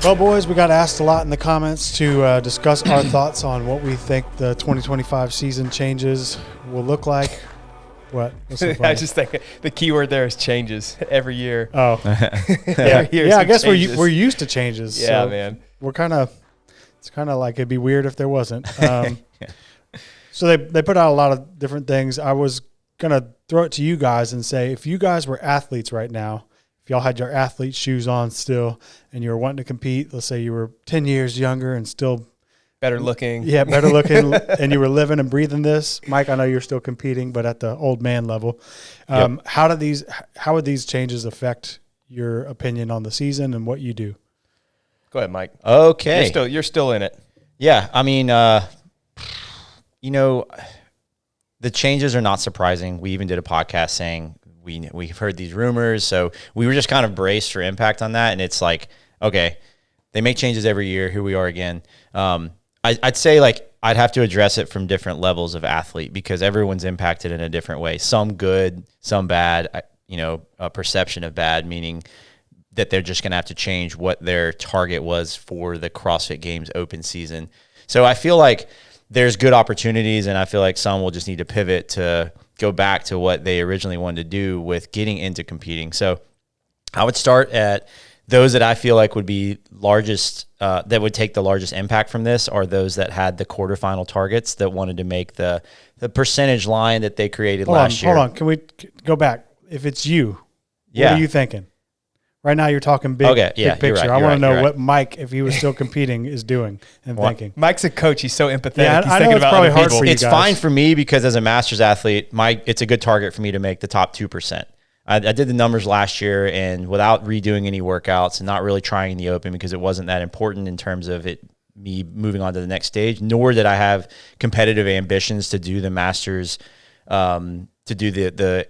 Well, boys, we got asked a lot in the comments to discuss our thoughts on what we think the 2025 season changes will look like. What? What's so funny? I just think the key word there is changes every year. Oh, Every year yeah. I guess changes. we're used to changes. Yeah, so man. We're it's kind of like it'd be weird if there wasn't. So they put out a lot of different things. I was gonna throw it to you guys and say, if you guys were athletes right now, if y'all had your athlete shoes on still and you were wanting to compete, let's say you were 10 years younger and still Better looking. Yeah, better looking, and you were living and breathing this. Mike, I know you're still competing, but at the old man level. Yep. How would these changes affect your opinion on the season and what you do? Go ahead, Mike. Okay. You're still in it. Yeah, I mean, the changes are not surprising. We even did a podcast saying we've heard these rumors, so we were just kind of braced for impact on that. And it's like, okay, they make changes every year. Here we are again. I'd say I'd have to address it from different levels of athlete because everyone's impacted in a different way. Some good, some bad. A perception of bad, meaning that they're just going to have to change what their target was for the CrossFit Games open season. So I feel like there's good opportunities, and I feel like some will just need to pivot to go back to what they originally wanted to do with getting into competing. So I would start at those that I feel like would be largest, that would take the largest impact from this are those that had the quarterfinal targets that wanted to make the percentage line that they created last year. Hold on. Can we go back? If it's you, Yeah. what are you thinking? Right now you're talking big picture. You're right, I want to know you're what Mike, if he was still competing, is doing and thinking. Mike's a coach. He's so empathetic. Yeah, He's I know thinking it's about probably other hard people. for you It's guys. fine for me because as a master's athlete, it's a good target for me to make the top 2%. I did the numbers last year, and without redoing any workouts and not really trying in the open because it wasn't that important in terms of me moving on to the next stage, nor did I have competitive ambitions to do the masters, to do the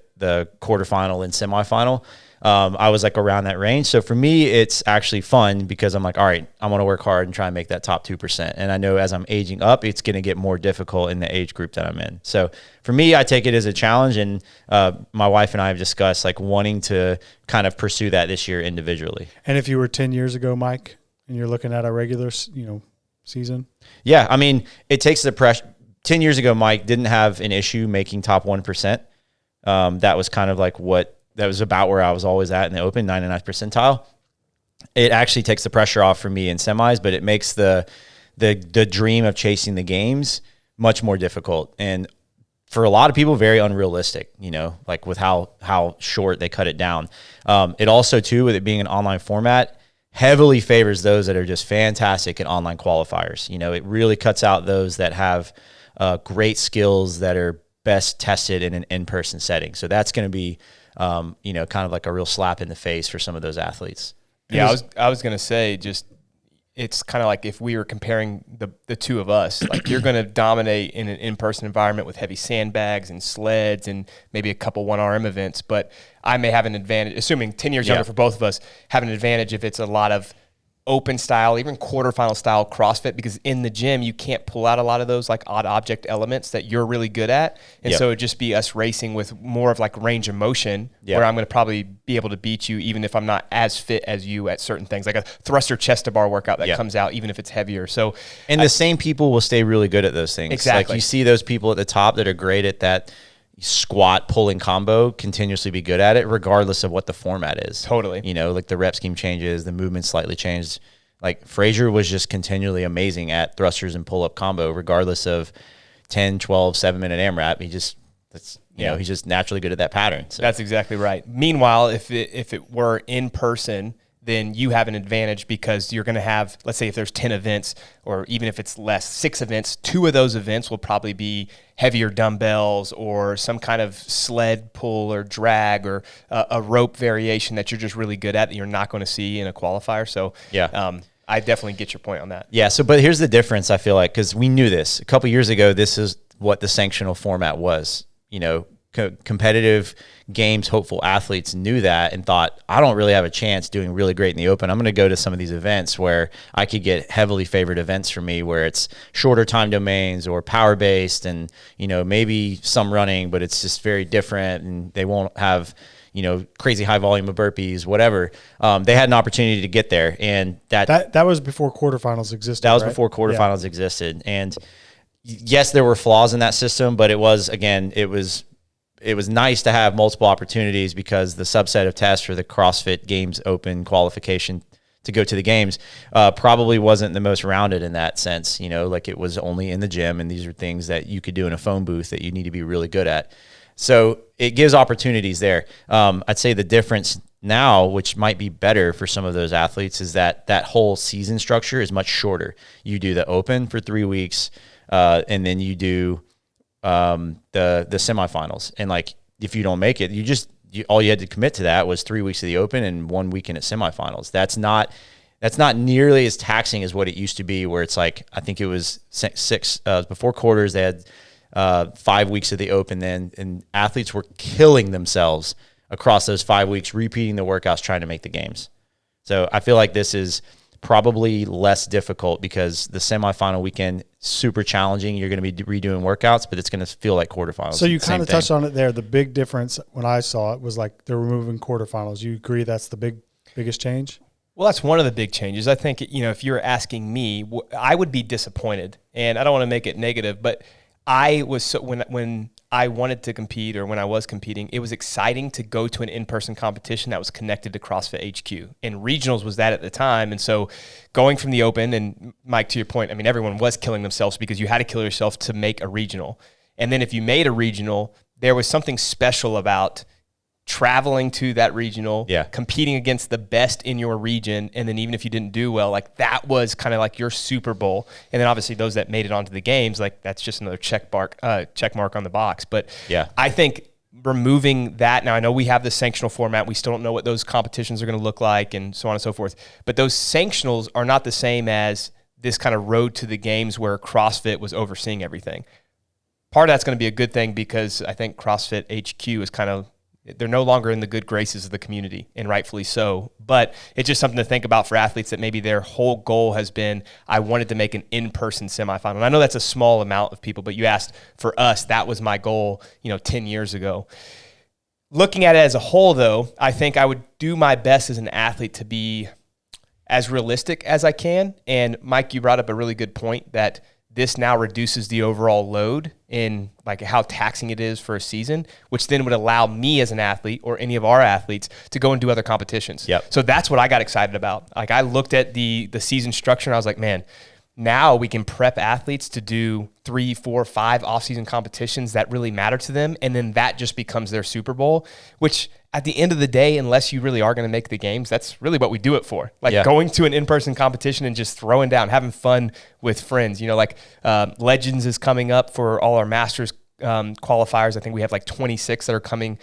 quarterfinal and semifinal. I was around that range. So for me, it's actually fun because I'm all right, I want to work hard and try and make that top 2%. And I know as I'm aging up, it's going to get more difficult in the age group that I'm in. So for me, I take it as a challenge. And my wife and I have discussed wanting to kind of pursue that this year individually. And if you were 10 years ago, Mike, and you're looking at a regular, season? Yeah. I mean, it takes the pressure. 10 years ago, Mike didn't have an issue making top 1%. That was kind of that was about where I was always at in the open, 99th percentile. It actually takes the pressure off for me in semis, but it makes the dream of chasing the games much more difficult. And for a lot of people, very unrealistic, with how short they cut it down. It also, too, with it being an online format, heavily favors those that are just fantastic at online qualifiers. It really cuts out those that have great skills that are best tested in an in-person setting. So that's going to be kind of a real slap in the face for some of those athletes. Yeah, I was going to say it's kind of if we were comparing the two of us, you're going to dominate in an in-person environment with heavy sandbags and sleds and maybe a couple 1RM events, but I may have an advantage, assuming 10 years younger for both of us, have an advantage if it's a lot of open style, even quarterfinal style CrossFit, because in the gym you can't pull out a lot of those odd object elements that you're really good at, and so it'd just be us racing with more of range of motion, where I'm going to probably be able to beat you even if I'm not as fit as you at certain things, like a thruster chest to bar workout that comes out even if it's heavier. So the same people will stay really good at those things. Exactly. You see those people at the top that are great at that squat pulling combo continuously be good at it regardless of what the format is. Totally. The rep scheme changes, the movement slightly changed. Frazier was just continually amazing at thrusters and pull-up combo regardless of 10, 12, 7-minute AMRAP. He's just naturally good at that pattern. So. That's exactly right. Meanwhile, if it were in person, then you have an advantage because you're going to have, let's say if there's 10 events, or even if it's less, 6 events, 2 of those events will probably be heavier dumbbells or some kind of sled pull or drag or a rope variation that you're just really good at that you're not going to see in a qualifier. So I definitely get your point on that. Yeah. So, but here's the difference, I feel like, because we knew this. A couple years ago, this is what the sanctional format was. Competitive games hopeful athletes knew that and thought, I don't really have a chance doing really great in the open. I'm going to go to some of these events where I could get heavily favored events for me where it's shorter time domains or power based and, maybe some running, but it's just very different and they won't have, crazy high volume of burpees, whatever. They had an opportunity to get there, and that was before quarterfinals existed. That was right? before quarterfinals existed, and yes, there were flaws in that system, but it was nice to have multiple opportunities because the subset of tests for the CrossFit Games Open qualification to go to the games probably wasn't the most rounded in that sense. Like it was only in the gym, and these are things that you could do in a phone booth that you need to be really good at. So it gives opportunities there. I'd say the difference now, which might be better for some of those athletes, is that whole season structure is much shorter. You do the Open for 3 weeks, and then you do the semifinals. And like, if you don't make it, all you had to commit to that was 3 weeks of the Open and 1 weekend at semifinals. That's not nearly as taxing as what it used to be, where it's like, I think it was six before quarters, they had 5 weeks of the Open then, and athletes were killing themselves across those 5 weeks, repeating the workouts, trying to make the games. So I feel like this is probably less difficult because the semifinal weekend, super challenging. You're going to be redoing workouts, but it's going to feel like quarterfinals. So you kind of touched on it there. The big difference when I saw it was like they're removing quarterfinals. You agree that's the biggest change? Well, that's one of the big changes. I think, if you're asking me, I would be disappointed, and I don't want to make it negative, but I was when I wanted to compete, or when I was competing, it was exciting to go to an in-person competition that was connected to CrossFit HQ. And regionals was that at the time. And so going from the Open, and Mike, to your point, I mean, everyone was killing themselves because you had to kill yourself to make a regional. And then if you made a regional, there was something special about traveling to that regional, competing against the best in your region, and then even if you didn't do well, like that was kind of like your Super Bowl. And then obviously those that made it onto the games, like that's just another check mark on the box. But I think removing that, now I know we have the sanctional format, we still don't know what those competitions are going to look like and so on and so forth, but those sanctionals are not the same as this kind of road to the games where CrossFit was overseeing everything. Part of that's going to be a good thing because I think CrossFit HQ is they're no longer in the good graces of the community, and rightfully so. But it's just something to think about for athletes that maybe their whole goal has been, I wanted to make an in-person semifinal. And I know that's a small amount of people, but you asked for us, that was my goal, 10 years ago. Looking at it as a whole, though, I think I would do my best as an athlete to be as realistic as I can. And Mike, you brought up a really good point that this now reduces the overall load in like how taxing it is for a season, which then would allow me as an athlete or any of our athletes to go and do other competitions. So that's what I got excited about. Like I looked at the season structure and I was like, man, now we can prep athletes to do 3, 4, 5 off-season competitions that really matter to them. And then that just becomes their Super Bowl, which at the end of the day, unless you really are going to make the games, that's really what we do it for. Like going to an in-person competition and just throwing down, having fun with friends. Legends is coming up for all our Masters qualifiers. I think we have like 26 that are coming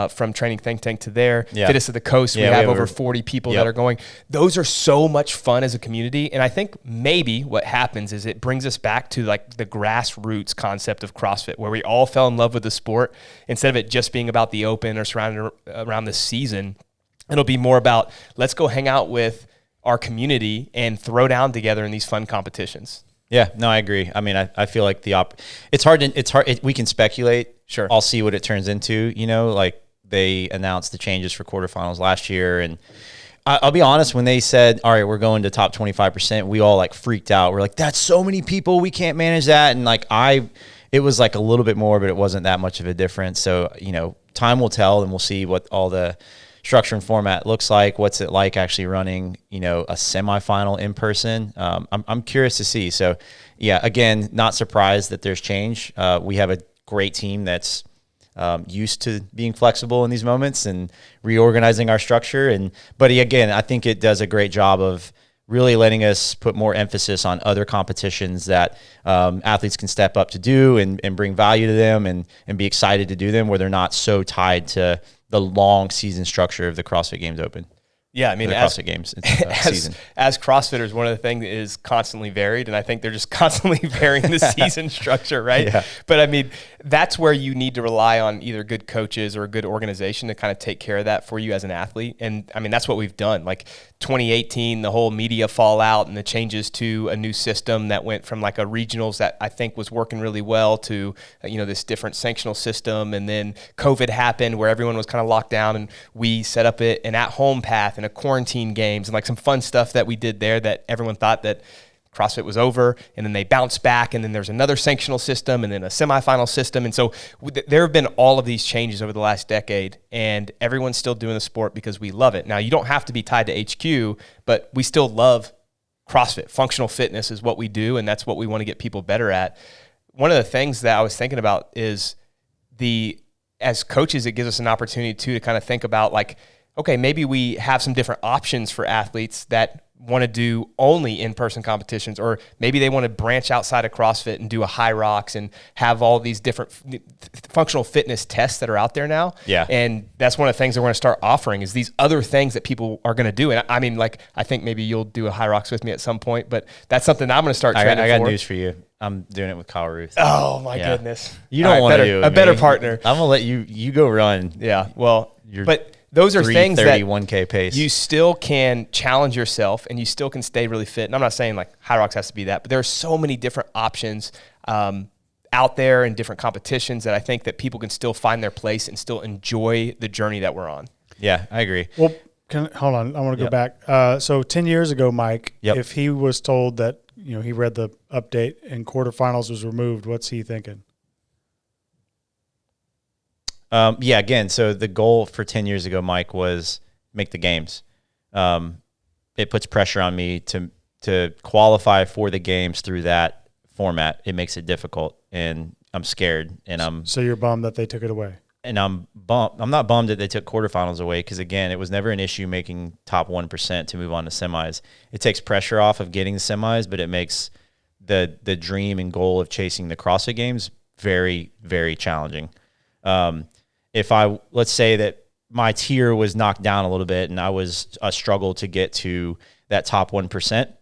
from Training Think Tank to there. Fittest of the Coast, we have over 40 people that are going. Those are so much fun as a community. And I think maybe what happens is it brings us back to like the grassroots concept of CrossFit, where we all fell in love with the sport. Instead of it just being about the Open or surrounded around the season, it'll be more about, let's go hang out with our community and throw down together in these fun competitions. Yeah, no, I agree. I mean, I feel like it's hard. We can speculate. Sure. I'll see what it turns into, like they announced the changes for quarterfinals last year. And I'll be honest, when they said, all right, we're going to top 25%, we all like freaked out. We're like, that's so many people. We can't manage that. And like, it was like a little bit more, but it wasn't that much of a difference. So, time will tell, and we'll see what all the structure and format looks like. What's it like actually running, a semifinal in person? I'm curious to see. So yeah, again, not surprised that there's change. We have a great team that's used to being flexible in these moments and reorganizing our structure. But again, I think it does a great job of really letting us put more emphasis on other competitions that athletes can step up to do and bring value to them and be excited to do them, where they're not so tied to the long season structure of the CrossFit Games Open. Yeah, I mean, the CrossFit Games season. As CrossFitters, one of the things is constantly varied, and I think they're just constantly varying the season structure, right? Yeah. But I mean, that's where you need to rely on either good coaches or a good organization to kind of take care of that for you as an athlete. And I mean, that's what we've done. Like 2018, the whole media fallout and the changes to a new system that went from like a regionals that I think was working really well to, this different sanctional system. And then COVID happened where everyone was kind of locked down, and we set up an at-home path and a quarantine games and like some fun stuff that we did there that everyone thought that CrossFit was over, and then they bounced back, and then there's another sanctional system and then a semifinal system. And so there have been all of these changes over the last decade, and everyone's still doing the sport because we love it. Now, you don't have to be tied to HQ, but we still love CrossFit. Functional fitness is what we do, and that's what we want to get people better at. One of the things that I was thinking about is as coaches, it gives us an opportunity too to kind of think about like, okay, maybe we have some different options for athletes that want to do only in-person competitions, or maybe they want to branch outside of CrossFit and do a high rocks and have all these different functional fitness tests that are out there now. Yeah. And that's one of the things that we're going to start offering is these other things that people are going to do. And I mean, like, I think maybe you'll do a high rocks with me at some point, but that's something I'm going to start training I got for. news for you. I'm doing it with Kyle Ruth. Oh my goodness. You don't want to do it a with better me. partner. I'm going to let you go run. Yeah. Well, but those are things that 1K pace. You still can challenge yourself, and you still can stay really fit. And I'm not saying like high rocks has to be that, but there are so many different options out there in different competitions that I think that people can still find their place and still enjoy the journey that we're on. Yeah, I agree. Well, hold on. I want to go back. So 10 years ago, Mike, if he was told that, he read the update and quarterfinals was removed, what's he thinking? Again, so the goal for 10 years ago, Mike, was make the games. It puts pressure on me to qualify for the games through that format. It makes it difficult, and I'm scared. And So you're bummed that they took it away? And I'm not bummed that they took quarterfinals away, because, again, it was never an issue making top 1% to move on to semis. It takes pressure off of getting the semis, but it makes the dream and goal of chasing the CrossFit Games very, very challenging. Let's say that my tier was knocked down a little bit and I was a struggle to get to that top 1%,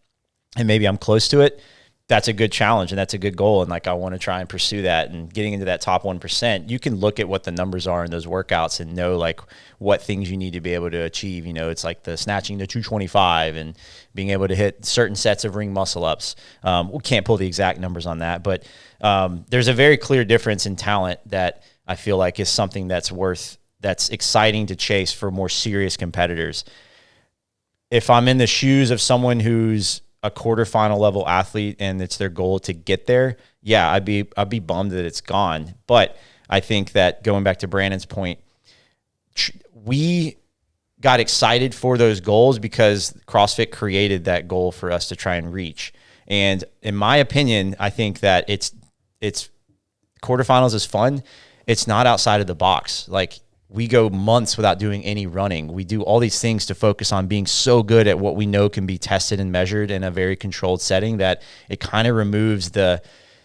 and maybe I'm close to it, that's a good challenge and that's a good goal. And like, I want to try and pursue that, and getting into that top 1%, you can look at what the numbers are in those workouts and know like what things you need to be able to achieve. It's like the snatching to 225 and being able to hit certain sets of ring muscle ups. We can't pull the exact numbers on that, but there's a very clear difference in talent that I feel like is something that's exciting to chase for more serious competitors. If I'm in the shoes of someone who's a quarterfinal level athlete and it's their goal to get there, I'd be bummed that it's gone. But I think that, going back to Brannen's point, we got excited for those goals because CrossFit created that goal for us to try and reach. And in my opinion, I think that it's quarterfinals is fun. It's not outside of the box. Like, we go months without doing any running. We do all these things to focus on being so good at what we know can be tested and measured in a very controlled setting that it kind of removes the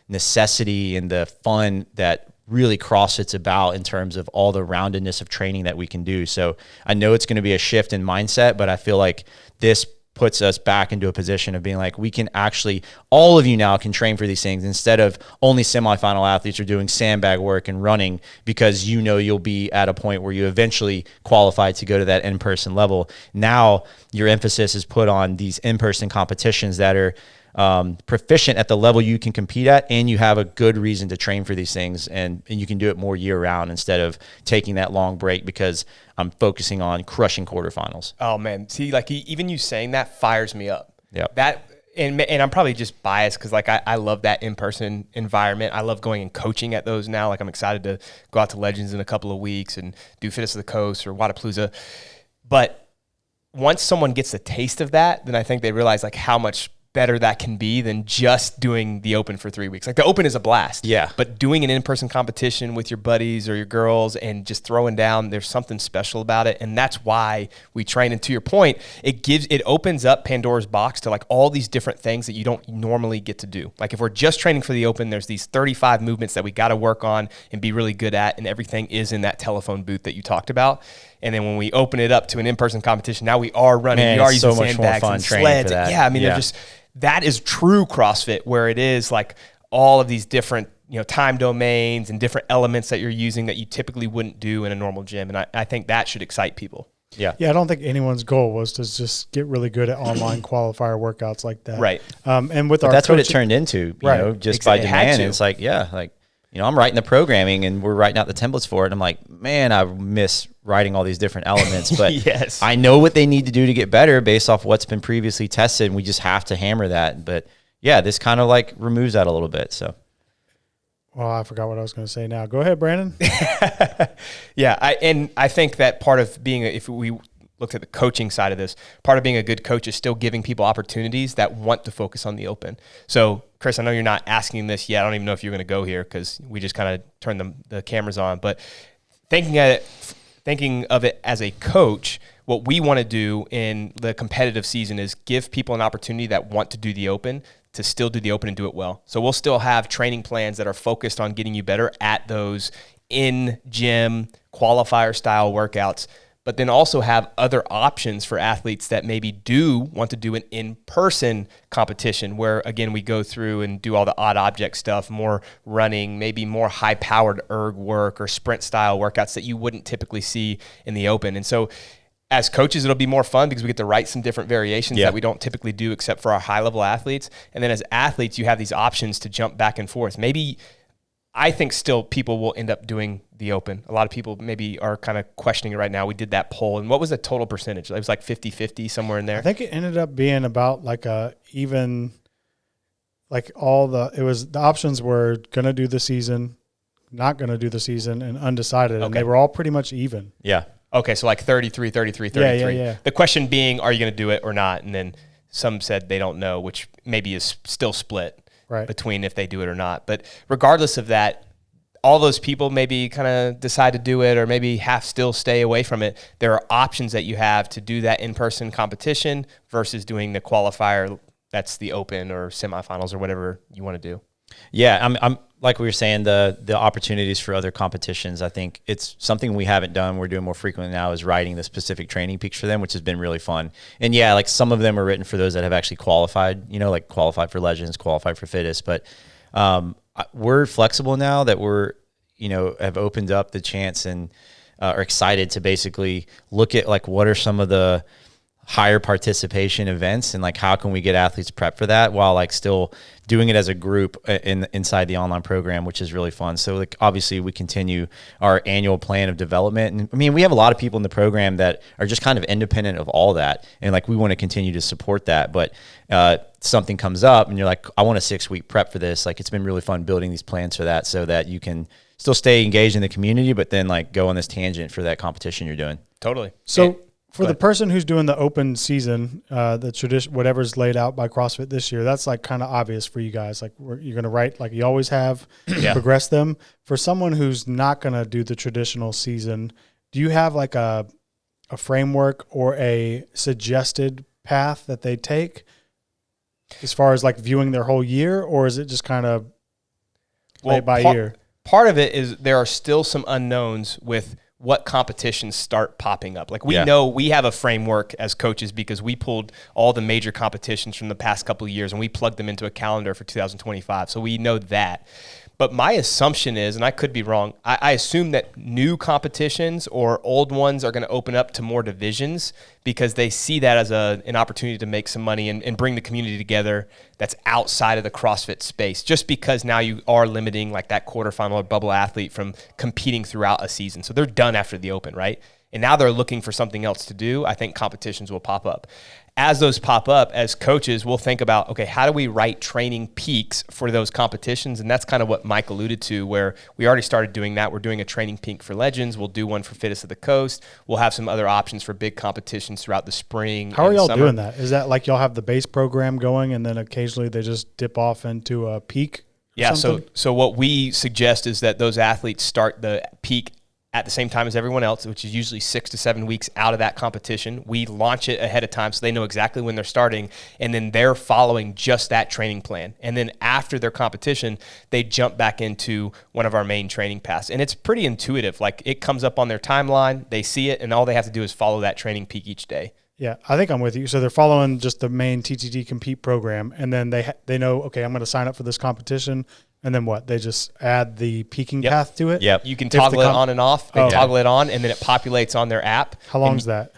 necessity and the fun that really CrossFit's about in terms of all the roundedness of training that we can do. So I know it's going to be a shift in mindset, but I feel like this puts us back into a position of being like, we can actually, all of you now can train for these things instead of only semifinal athletes are doing sandbag work and running, because you'll be at a point where you eventually qualify to go to that in-person level. Now your emphasis is put on these in-person competitions that are proficient at the level you can compete at, and you have a good reason to train for these things, and you can do it more year round instead of taking that long break because I'm focusing on crushing quarterfinals. Oh man, see, like even you saying that fires me up. Yeah. And I'm probably just biased because like I love that in-person environment. I love going and coaching at those now. Like, I'm excited to go out to Legends in a couple of weeks and do Fitness of the Coast or Wadapalooza. But once someone gets a taste of that, then I think they realize like how much better that can be than just doing the Open for 3 weeks. Like, the Open is a blast. Yeah. But doing an in-person competition with your buddies or your girls and just throwing down, there's something special about it. And that's why we train. And to your point, it opens up Pandora's box to like all these different things that you don't normally get to do. Like, if we're just training for the Open, there's these 35 movements that we got to work on and be really good at. And everything is in that telephone booth that you talked about. And then when we open it up to an in-person competition, now we are running, Man, we are it's using so much more sandbags fun and training for sleds. that. Yeah, I mean, they're just, that is true CrossFit, where it is like all of these different, time domains and different elements that you're using that you typically wouldn't do in a normal gym. And I think that should excite people. Yeah. Yeah, I don't think anyone's goal was to just get really good at online qualifier workouts like that. Right. And with our That's what it coaching- turned into, just by It had demand. to. And it's like, I'm writing the programming and we're writing out the templates for it. And I'm like, man, I miss writing all these different elements, but Yes. I know what they need to do to get better based off what's been previously tested. And we just have to hammer that. But yeah, this kind of like removes that a little bit. So. Well, I forgot what I was going to say now. Go ahead, Brannen. Yeah. I think that part of being, if we looked at the coaching side of this, part of being a good coach is still giving people opportunities that want to focus on the open. So Chris, I know you're not asking this yet. I don't even know if you're going to go here because we just kind of turned the cameras on, but thinking of it as a coach, what we want to do in the competitive season is give people an opportunity that want to do the open to still do the open and do it well. So we'll still have training plans that are focused on getting you better at those in-gym qualifier style workouts, but then also have other options for athletes that maybe do want to do an in-person competition where, again, we go through and do all the odd object stuff, more running, maybe more high-powered erg work or sprint-style workouts that you wouldn't typically see in the open. And so as coaches, it'll be more fun because we get to write some different variations that we don't typically do except for our high-level athletes. And then as athletes, you have these options to jump back and forth. Maybe I think still people will end up doing the open. A lot of people maybe are kind of questioning it right now. We did that poll. And what was the total percentage? It was like 50-50, somewhere in there. I think it ended up being about like a even, like the options were going to do the season, not going to do the season, and undecided. Okay. And they were all pretty much even. Yeah. Okay, so like 33. Yeah. The question being, are you going to do it or not? And then some said they don't know, which maybe is still split between if they do it or not. But regardless of that, all those people maybe kind of decide to do it or maybe still stay away from it. There are options that you have to do that in-person competition versus doing the qualifier, that's the open or semifinals or whatever you want to do. Yeah, I'm like we were saying, the opportunities for other competitions, I think it's something we haven't done. We're doing more frequently now is writing the specific training peaks for them, which has been really fun. And yeah, like some of them are written for those that have actually qualified, like qualified for Legends, qualified for Fittest. But we're flexible now that we're, have opened up the chance and are excited to basically look at like what are some of the higher participation events and like how can we get athletes prepped for that while like still doing it as a group inside the online program, which is really fun. So like obviously we continue our annual plan of development, and I mean we have a lot of people in the program that are just kind of independent of all that, and like we want to continue to support that. But something comes up and you're like, I want a 6-week prep for this. Like it's been really fun building these plans for that so that you can still stay engaged in the community, but then like go on this tangent for that competition you're doing. Totally. So for the person who's doing the open season, the tradition, whatever's laid out by CrossFit this year, that's like kind of obvious for you guys. Like you're going to write like you always have, progress them. For someone who's not going to do the traditional season, do you have like a framework or a suggested path that they take as far as like viewing their whole year, or is it just kind of play it by ear? Part of it is there are still some unknowns with what competitions start popping up. Like we know we have a framework as coaches because we pulled all the major competitions from the past couple of years and we plugged them into a calendar for 2025. So we know that. But my assumption is, and I could be wrong, I assume that new competitions or old ones are going to open up to more divisions because they see that as an opportunity to make some money and bring the community together that's outside of the CrossFit space, just because now you are limiting like that quarterfinal or bubble athlete from competing throughout a season. So they're done after the open, right? And now they're looking for something else to do. I think competitions will pop up. As those pop up, as coaches, we'll think about, okay, how do we write training peaks for those competitions? And that's kind of what Mike alluded to, where we already started doing that. We're doing a training peak for Legends. We'll do one for Fittest of the Coast. We'll have some other options for big competitions throughout the spring. How are y'all summer. doing that? Is that like y'all have the base program going and then occasionally they just dip off into a peak? Yeah, so what we suggest is that those athletes start the peak at the same time as everyone else, which is usually 6 to 7 weeks out of that competition. We launch it ahead of time so they know exactly when they're starting, and then they're following just that training plan. And then after their competition, they jump back into one of our main training paths. And it's pretty intuitive. Like, it comes up on their timeline, they see it, and all they have to do is follow that training peak each day. Yeah, I think I'm with you. So they're following just the main TTT Compete program, and then they know, okay, I'm going to sign up for this competition. And then what? They just add the peaking path to it? Yep. You can toggle it on and off. They toggle it on, and then it populates on their app. How long is that?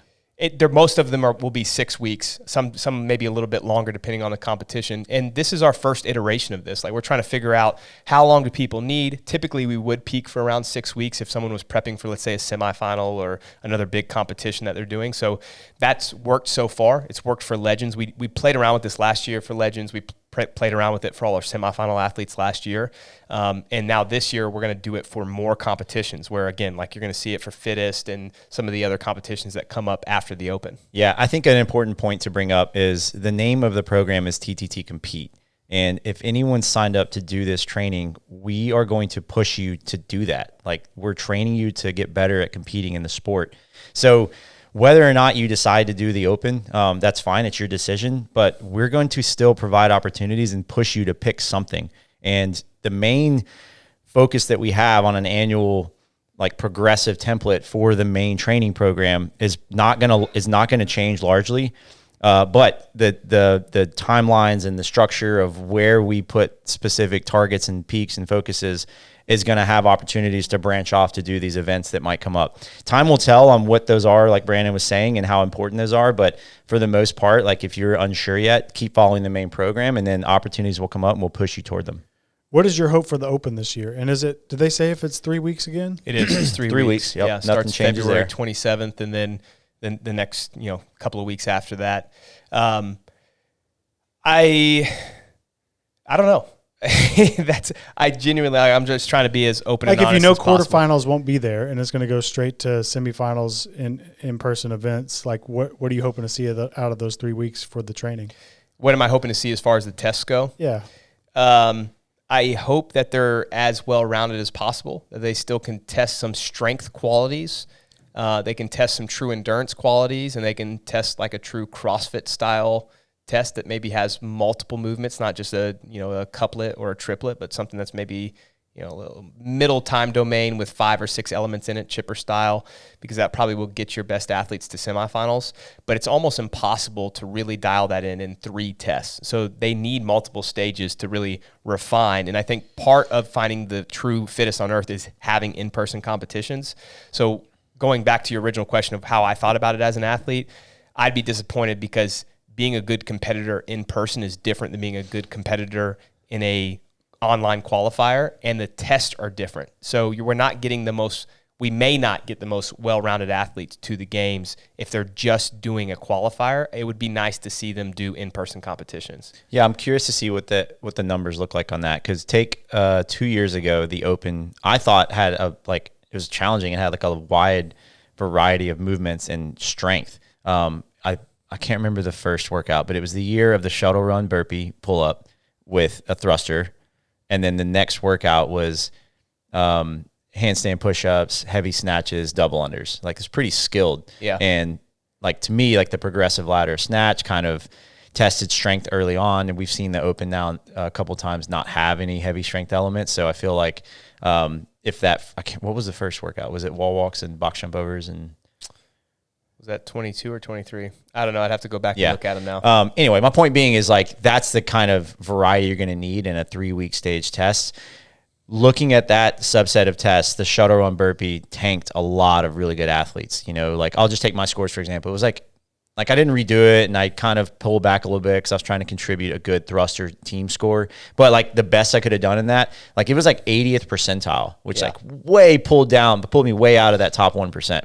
Most of them will be 6 weeks. Some maybe a little bit longer depending on the competition. And this is our first iteration of this. Like, we're trying to figure out how long do people need. Typically, we would peak for around 6 weeks if someone was prepping for, let's say, a semifinal or another big competition that they're doing. So that's worked so far. It's worked for Legends. We played around with this last year for Legends. We played around with it for all our semifinal athletes last year. And now this year, we're going to do it for more competitions where, again, like, you're going to see it for Fittest and some of the other competitions that come up after the Open. Yeah, I think an important point to bring up is the name of the program is TTT Compete. And if anyone signed up to do this training, we are going to push you to do that. Like, we're training you to get better at competing in the sport. So whether or not you decide to do the Open, that's fine. It's your decision. But we're going to still provide opportunities and push you to pick something. And the main focus that we have on an annual, like, progressive template for the main training program is not gonna change largely. But the timelines and the structure of where we put specific targets and peaks and focuses is going to have opportunities to branch off to do these events that might come up. Time will tell on what those are, like Brannen was saying, and how important those are. But for the most part, like, if you're unsure yet, keep following the main program, and then opportunities will come up and we'll push you toward them. What is your hope for the Open this year? And did they say if it's 3 weeks again? It is. It's 3 weeks. Yep. Yeah, Nothing starts changes February there. 27th, and then the next couple of weeks after that. I don't know. I'm just trying to be as open and honest as possible. Quarterfinals won't be there and it's going to go straight to semifinals in-person events, like, what are you hoping to see out of those 3 weeks for the training? What am I hoping to see as far as the tests go? Yeah. I hope that they're as well-rounded as possible, that they still can test some strength qualities. They can test some true endurance qualities, and they can test like a true CrossFit style test that maybe has multiple movements, not just a couplet or a triplet, but something that's maybe a little middle time domain with 5 or 6 elements in it, chipper style, because that probably will get your best athletes to semifinals. But it's almost impossible to really dial that in 3 tests. So they need multiple stages to really refine. And I think part of finding the true fittest on earth is having in-person competitions. So going back to your original question of how I thought about it as an athlete, I'd be disappointed because being a good competitor in person is different than being a good competitor in a online qualifier, and the tests are different. So we may not get the most well-rounded athletes to the games if they're just doing a qualifier. It would be nice to see them do in-person competitions. Yeah, I'm curious to see what the numbers look like on that, because take 2 years ago, the Open, I thought had it was challenging. It had like a wide variety of movements and strength. I can't remember the first workout, but it was the year of the shuttle run burpee pull up with a thruster. And then the next workout was handstand push-ups, heavy snatches, double unders. Like, it's pretty skilled. Yeah. And like, to me, like, the progressive ladder snatch kind of tested strength early on. And we've seen the Open now a couple times not have any heavy strength elements. So I feel like what was the first workout? Was it wall walks and box jump overs and... Was that 22 or 23? I don't know. I'd have to go back and look at them now. Anyway, my point being is, like, that's the kind of variety you're going to need in a 3-week stage test. Looking at that subset of tests, the shuttle run burpee tanked a lot of really good athletes. Like, I'll just take my scores, for example. It was like I didn't redo it, and I kind of pulled back a little bit because I was trying to contribute a good thruster team score. But, like, the best I could have done in that, like, it was like 80th percentile, which like way pulled me way out of that top 1%.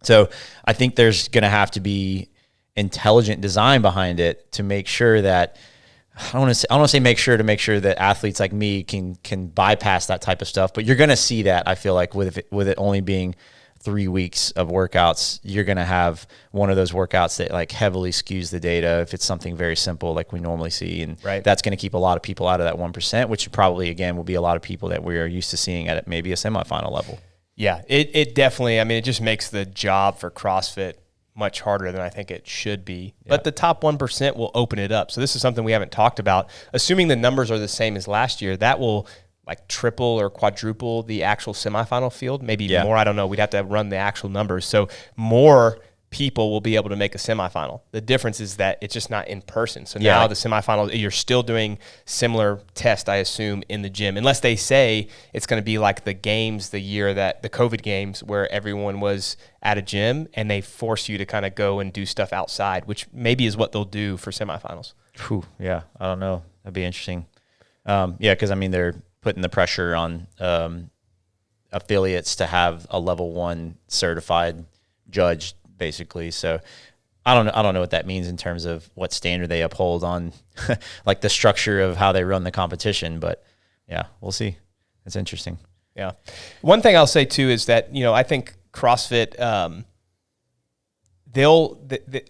So I think there's going to have to be intelligent design behind it to make sure that I don't want to say make sure that athletes like me can bypass that type of stuff. But you're going to see that, I feel like, with it only being 3 weeks of workouts, you're going to have one of those workouts that like heavily skews the data if it's something very simple like we normally see. And that's going to keep a lot of people out of that 1%, which probably, again, will be a lot of people that we are used to seeing at maybe a semifinal level. Yeah, it definitely, I mean, it just makes the job for CrossFit much harder than I think it should be. Yeah. But the top 1% will open it up. So this is something we haven't talked about. Assuming the numbers are the same as last year, that will like triple or quadruple the actual semifinal field, maybe even more. I don't know. We'd have to run the actual numbers. So more people will be able to make a semifinal. The difference is that it's just not in person. So now the semifinal, you're still doing similar tests, I assume, in the gym, unless they say it's going to be like the games, the year that the COVID games where everyone was at a gym and they force you to kind of go and do stuff outside, which maybe is what they'll do for semifinals. Whew, yeah, I don't know. That'd be interesting. Because I mean, they're putting the pressure on affiliates to have a level 1 certified judge, basically. So I don't know what that means in terms of what standard they uphold on like the structure of how they run the competition, but yeah, we'll see. It's interesting. Yeah. One thing I'll say too is that, I think CrossFit,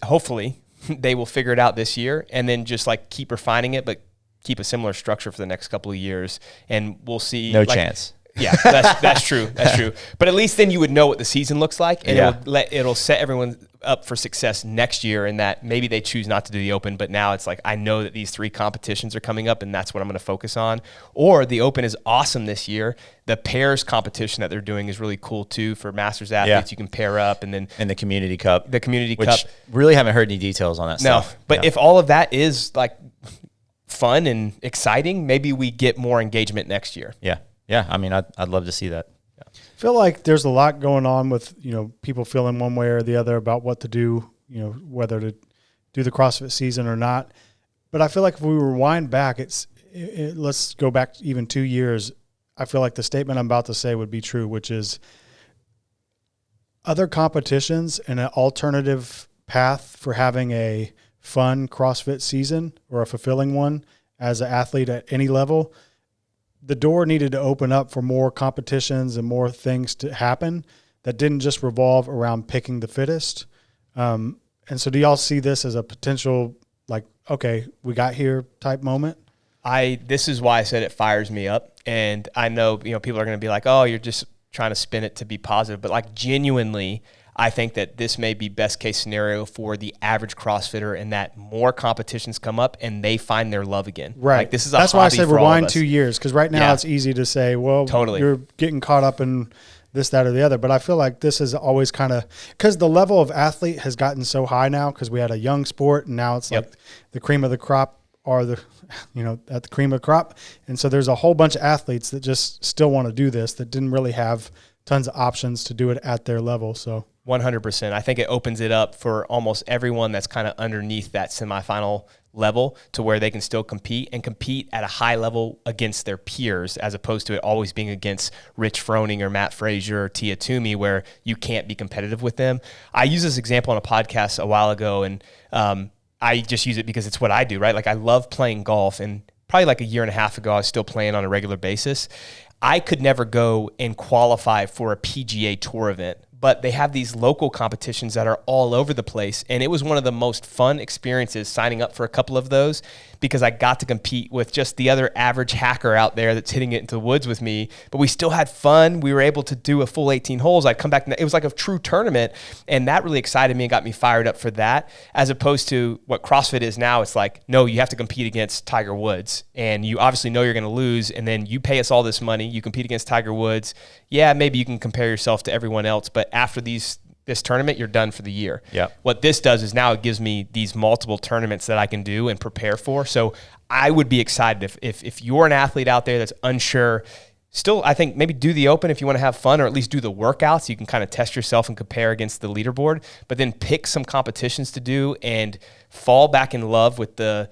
hopefully they will figure it out this year and then just like keep refining it, but keep a similar structure for the next couple of years. And we'll see. No chance. Yeah, that's true. That's true. But at least then you would know what the season looks like, and it'll set everyone up for success next year. In that maybe they choose not to do the Open, but now it's like I know that these 3 competitions are coming up, and that's what I'm going to focus on. Or the Open is awesome this year. The pairs competition that they're doing is really cool too for Masters athletes. You can pair up, and the Community Cup, which really haven't heard any details on that stuff. But if all of that is like fun and exciting, maybe we get more engagement next year. Yeah, I mean, I'd love to see that. Yeah. I feel like there's a lot going on with, people feeling one way or the other about what to do, whether to do the CrossFit season or not. But I feel like if we rewind back, let's go back even 2 years. I feel like the statement I'm about to say would be true, which is other competitions and an alternative path for having a fun CrossFit season or a fulfilling one as an athlete at any level. The door needed to open up for more competitions and more things to happen that didn't just revolve around picking the fittest. And so do y'all see this as a potential, like, okay, we got here type moment? This is why I said it fires me up. And I know, people are going to be like, oh, you're just trying to spin it to be positive. But like genuinely, I think that this may be best case scenario for the average CrossFitter, and that more competitions come up and they find their love again. Right. Like that's why I said rewind 2 years, because right now it's easy to say, well, totally. You're getting caught up in this, that, or the other. But I feel like this is always kind of because the level of athlete has gotten so high now because we had a young sport, and now it's like the cream of the crop are the at the cream of the crop. And so there's a whole bunch of athletes that just still want to do this that didn't really have tons of options to do it at their level. So 100%. I think it opens it up for almost everyone that's kind of underneath that semifinal level to where they can still compete at a high level against their peers, as opposed to it always being against Rich Froning or Matt Frazier or Tia Toomey, where you can't be competitive with them. I used this example on a podcast a while ago, and I just use it because it's what I do, right? Like I love playing golf, and probably like a year and a half ago, I was still playing on a regular basis. I could never go and qualify for a PGA Tour event, but they have these local competitions that are all over the place. And it was one of the most fun experiences signing up for a couple of those, because I got to compete with just the other average hacker out there that's hitting it into the woods with me. But we still had fun. We were able to do a full 18 holes. I'd come back, and it was like a true tournament. And that really excited me and got me fired up for that, as opposed to what CrossFit is now. It's like, no, you have to compete against Tiger Woods. And you obviously know you're going to lose. And then you pay us all this money. You compete against Tiger Woods. Yeah, maybe you can compare yourself to everyone else, but after this tournament, you're done for the year. Yeah. What this does is now it gives me these multiple tournaments that I can do and prepare for. So I would be excited if you're an athlete out there that's unsure. Still, I think maybe do the Open if you want to have fun, or at least do the workouts. You can kind of test yourself and compare against the leaderboard, but then pick some competitions to do and fall back in love with the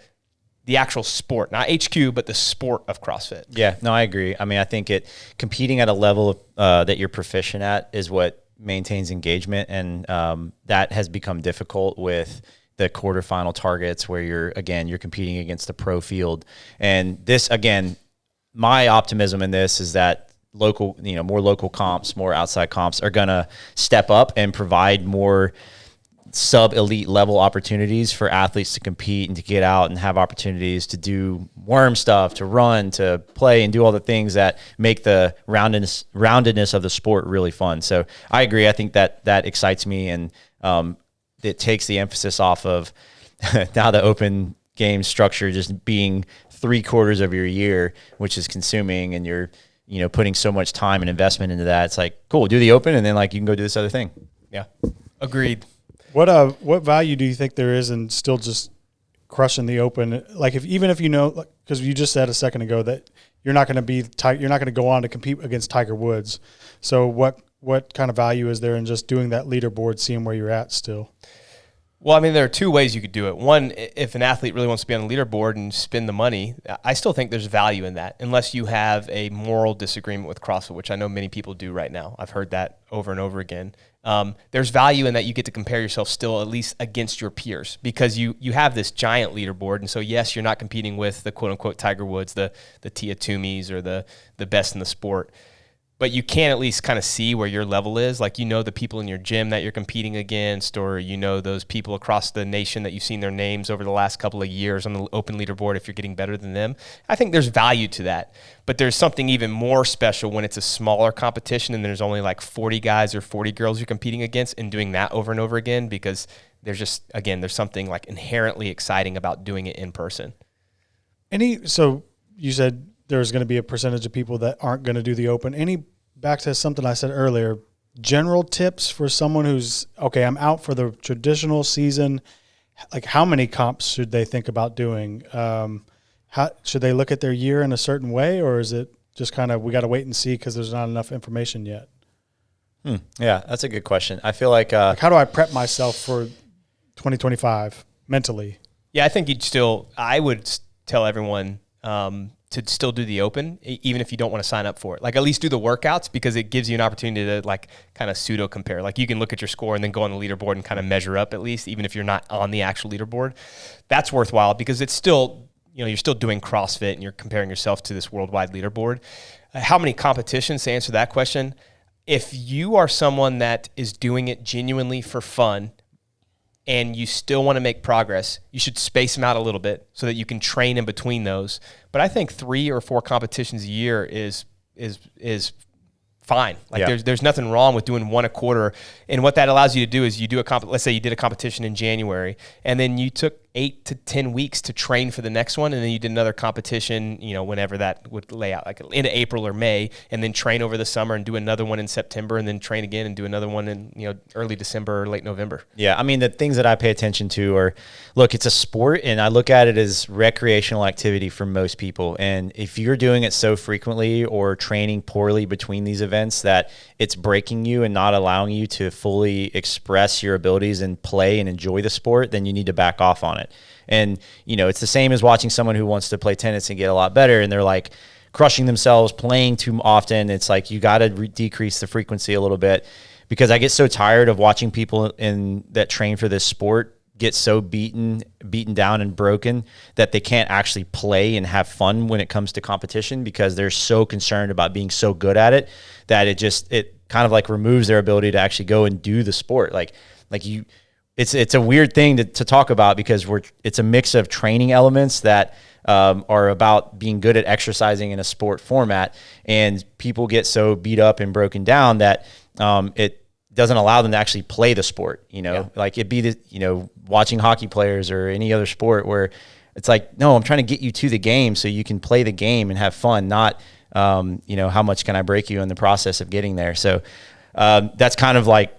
actual sport, not HQ, but the sport of CrossFit. Yeah, no, I agree. I mean, I think competing at a level that you're proficient at is what maintains engagement, and that has become difficult with the quarterfinal targets where you're competing against the pro field. And this, again, my optimism in this is that more local comps, more outside comps are going to step up and provide more sub-elite level opportunities for athletes to compete and to get out and have opportunities to do worm stuff, to run, to play, and do all the things that make the roundedness of the sport really fun. So I agree. I think that excites me, and it takes the emphasis off of now the open game structure just being 3/4 of your year, which is consuming, and you're putting so much time and investment into that. It's like, cool, do the open, and then like you can go do this other thing. Yeah, agreed. What value do you think there is in still just crushing the open? Like even if because you just said a second ago that you're not going to go on to compete against Tiger Woods. So what kind of value is there in just doing that leaderboard, seeing where you're at still? Well, I mean, there are two ways you could do it. One, if an athlete really wants to be on the leaderboard and spend the money, I still think there's value in that, unless you have a moral disagreement with CrossFit, which I know many people do right now. I've heard that over and over again. There's value in that you get to compare yourself still at least against your peers, because you have this giant leaderboard. And so, yes, you're not competing with the quote-unquote Tiger Woods, the Tia Tumis, or the best in the sport. But you can at least kind of see where your level is. Like, the people in your gym that you're competing against, or those people across the nation that you've seen their names over the last couple of years on the open leaderboard if you're getting better than them. I think there's value to that. But there's something even more special when it's a smaller competition and there's only like 40 guys or 40 girls you're competing against, and doing that over and over again, because there's something like inherently exciting about doing it in person. So you said there's going to be a percentage of people that aren't going to do the open. Back to something I said earlier, general tips for someone who's, okay, I'm out for the traditional season. Like, how many comps should they think about doing? How should they look at their year in a certain way, or is it just kind of, we got to wait and see because there's not enough information yet? Yeah, that's a good question. I feel like how do I prep myself for 2025 mentally? Yeah, I think I would tell everyone to still do the open, even if you don't want to sign up for it. Like, at least do the workouts, because it gives you an opportunity to like kind of pseudo compare. Like, you can look at your score and then go on the leaderboard and kind of measure up, at least, even if you're not on the actual leaderboard. That's worthwhile, because it's still, you're still doing CrossFit and you're comparing yourself to this worldwide leaderboard. How many competitions, to answer that question? If you are someone that is doing it genuinely for fun and you still want to make progress, you should space them out a little bit so that you can train in between those. But I think 3 or 4 competitions a year is fine. Like, there's nothing wrong with doing 1 a quarter. And what that allows you to do is you do let's say you did a competition in January, and then you took 8 to 10 weeks to train for the next one, and then you did another competition, whenever that would lay out, like into April or May, and then train over the summer and do another one in September, and then train again and do another one in early December or late November. Yeah, I mean, the things that I pay attention to are, look, it's a sport, and I look at it as recreational activity for most people. And if you're doing it so frequently or training poorly between these events that it's breaking you and not allowing you to fully express your abilities and play and enjoy the sport, then you need to back off on it. And, it's the same as watching someone who wants to play tennis and get a lot better, and they're like crushing themselves, playing too often. It's like, you got to decrease the frequency a little bit, because I get so tired of watching people that train for this sport get so beaten down and broken that they can't actually play and have fun when it comes to competition, because they're so concerned about being so good at it that it kind of like removes their ability to actually go and do the sport. It's a weird thing to talk about, because it's a mix of training elements that are about being good at exercising in a sport format, and people get so beat up and broken down that it doesn't allow them to actually play the sport. Like, it'd be watching hockey players or any other sport where it's like, no, I'm trying to get you to the game so you can play the game and have fun, not how much can I break you in the process of getting there. So that's kind of like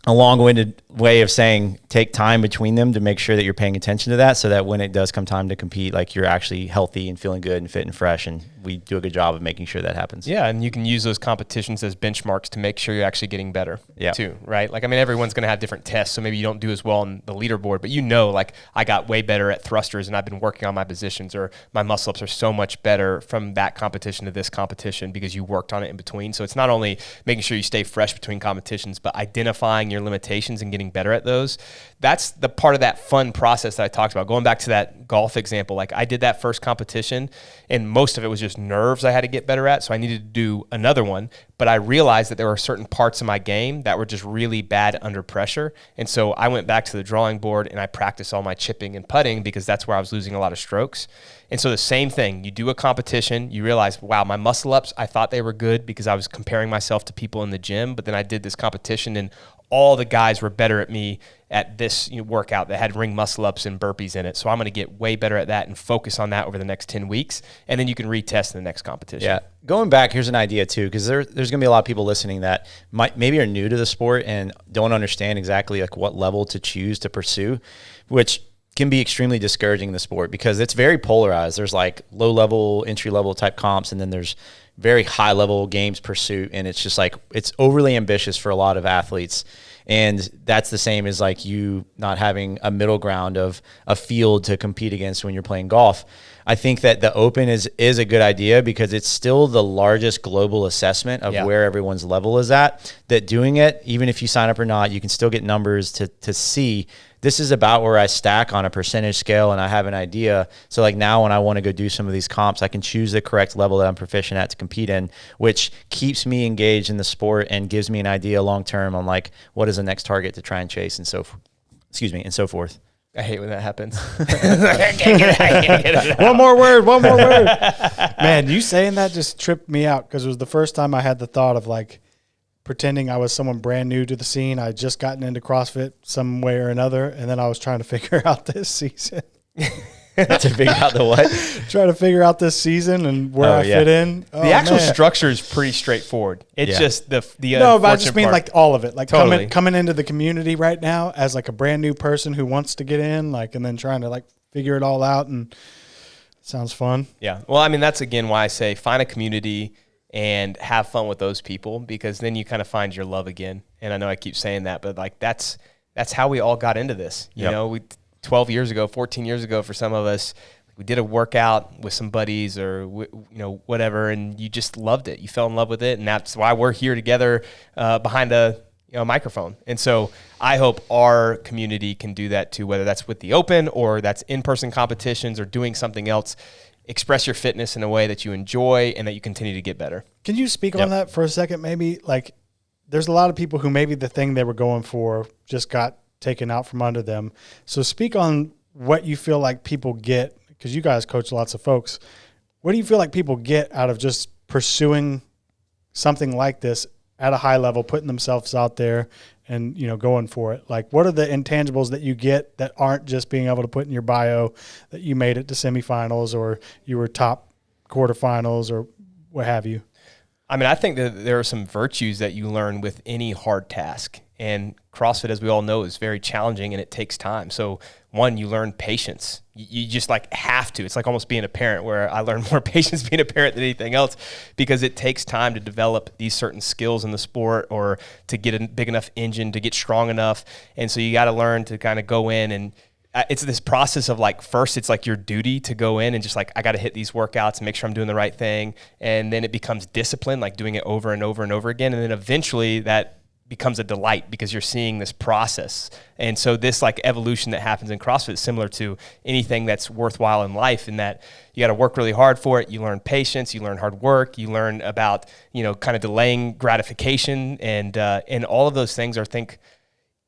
a long-winded way of saying take time between them to make sure that you're paying attention to that, so that when it does come time to compete, like, you're actually healthy and feeling good and fit and fresh. And we do a good job of making sure that happens. Yeah, and you can use those competitions as benchmarks to make sure you're actually getting better too, right? Like, I mean, everyone's going to have different tests, so maybe you don't do as well on the leaderboard, but like, I got way better at thrusters and I've been working on my positions, or my muscle-ups are so much better from that competition to this competition because you worked on it in between. So it's not only making sure you stay fresh between competitions, but identifying your limitations and getting better at those. That's the part of that fun process that I talked about. Going back to that that golf example, like I did that first competition and most of it was just nerves I had to get better at. So I needed to do another one, but I realized that there were certain parts of my game that were just really bad under pressure. And so I went back to the drawing board and I practiced all my chipping and putting because that's where I was losing a lot of strokes. And so the same thing, you do a competition, you realize, wow, my muscle ups, I thought they were good because I was comparing myself to people in the gym, but then I did this competition and all the guys were better at me at this workout that had ring muscle ups and burpees in it. So I'm going to get way better at that and focus on that over the next 10 weeks. And then you can retest in the next competition. Yeah. Going back, here's an idea too, because there's going to be a lot of people listening that maybe are new to the sport and don't understand exactly like what level to choose to pursue, which can be extremely discouraging in the sport because it's very polarized. There's like low level, entry level type comps, and then there's very high level games pursuit. And it's just like, it's overly ambitious for a lot of athletes. And that's the same as like you not having a middle ground of a field to compete against when you're playing golf. I think that the Open is a good idea because it's still the largest global assessment of where everyone's level is at. That doing it, even if you sign up or not, you can still get numbers to see this is about where I stack on a percentage scale and I have an idea. So like now when I want to go do some of these comps, I can choose the correct level that I'm proficient at to compete in, which keeps me engaged in the sport and gives me an idea long-term on like what is the next target to try and chase and so forth. I hate when that happens. One more word. Man, you saying that just tripped me out because it was the first time I had the thought of like pretending I was someone brand new to the scene. I had just gotten into CrossFit some way or another, and then I was trying to figure out this season. To figure out the what? Trying to figure out this season and where I fit in. The actual structure is pretty straightforward. It's just the no, but I just mean like all of it. Like totally. coming into the community right now as like a brand new person who wants to get in, like, and then trying to like figure it all out, and it sounds fun. Yeah. Well, I mean, that's again why I say find a community and have fun with those people, because then you kind of find your love again. And I know I keep saying that, but like that's how we all got into this. You know, we 12 years ago, 14 years ago, for some of us, we did a workout with some buddies or, whatever, and you just loved it. You fell in love with it, and that's why we're here together behind a microphone. And so I hope our community can do that too, whether that's with the Open or that's in-person competitions or doing something else. Express your fitness in a way that you enjoy and that you continue to get better. Can you speak on that for a second? Maybe like there's a lot of people who maybe the thing they were going for just got taken out from under them. So speak on what you feel like people get, because you guys coach lots of folks. What do you feel like people get out of just pursuing something like this at a high level, putting themselves out there and, going for it? Like, what are the intangibles that you get that aren't just being able to put in your bio that you made it to semifinals or you were top quarterfinals or what have you? I mean, I think that there are some virtues that you learn with any hard task. And CrossFit, as we all know, is very challenging and it takes time. So one, you learn patience. You just like have to. It's like almost being a parent, where I learned more patience being a parent than anything else, because it takes time to develop these certain skills in the sport or to get a big enough engine, to get strong enough. And so you got to learn to kind of go in, and it's this process of like, first it's like your duty to go in and just like, I got to hit these workouts and make sure I'm doing the right thing. And then it becomes discipline, like doing it over and over and over again. And then eventually that becomes a delight because you're seeing this process. And so this like evolution that happens in CrossFit is similar to anything that's worthwhile in life, in that you got to work really hard for it. You learn patience, you learn hard work, you learn about, kind of delaying gratification, and all of those things are,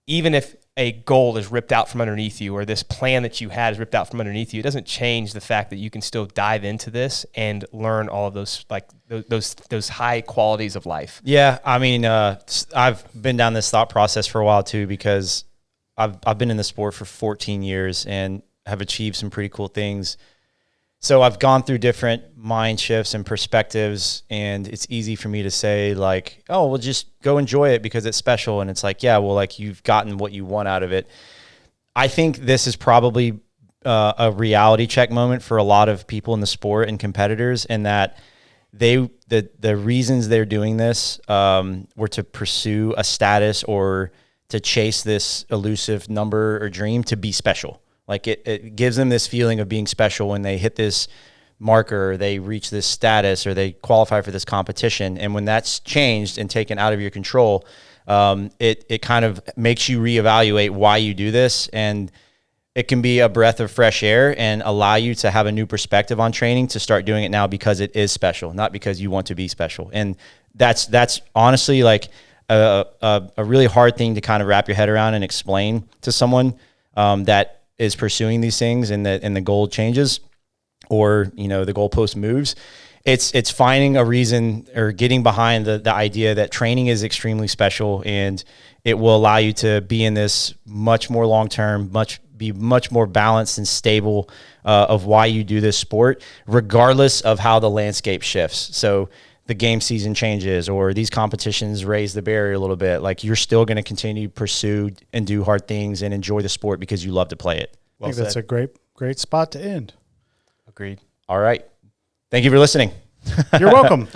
even if a goal is ripped out from underneath you, or this plan that you had is ripped out from underneath you, it doesn't change the fact that you can still dive into this and learn all of those, like those high qualities of life. Yeah. I mean, I've been down this thought process for a while too, because I've been in the sport for 14 years and have achieved some pretty cool things. So I've gone through different mind shifts and perspectives, and it's easy for me to say like, oh, well, just go enjoy it because it's special. And it's like, yeah, well, like you've gotten what you want out of it. I think this is probably a reality check moment for a lot of people in the sport and competitors, in that the reasons they're doing this were to pursue a status or to chase this elusive number or dream to be special. Like it gives them this feeling of being special when they hit this marker, or they reach this status, or they qualify for this competition. And when that's changed and taken out of your control, it kind of makes you reevaluate why you do this. And it can be a breath of fresh air and allow you to have a new perspective on training, to start doing it now because it is special, not because you want to be special. And that's honestly like a really hard thing to kind of wrap your head around and explain to someone that is pursuing these things and the goal changes, or, you know, the goalpost moves. It's finding a reason, or getting behind the idea that training is extremely special, and it will allow you to be in this much more long-term, be much more balanced and stable of why you do this sport, regardless of how the landscape shifts. So the game season changes, or these competitions raise the barrier a little bit. Like, you're still going to continue to pursue and do hard things and enjoy the sport because you love to play it. I think that's a great spot to end. Agreed. All right. Thank you for listening. You're welcome.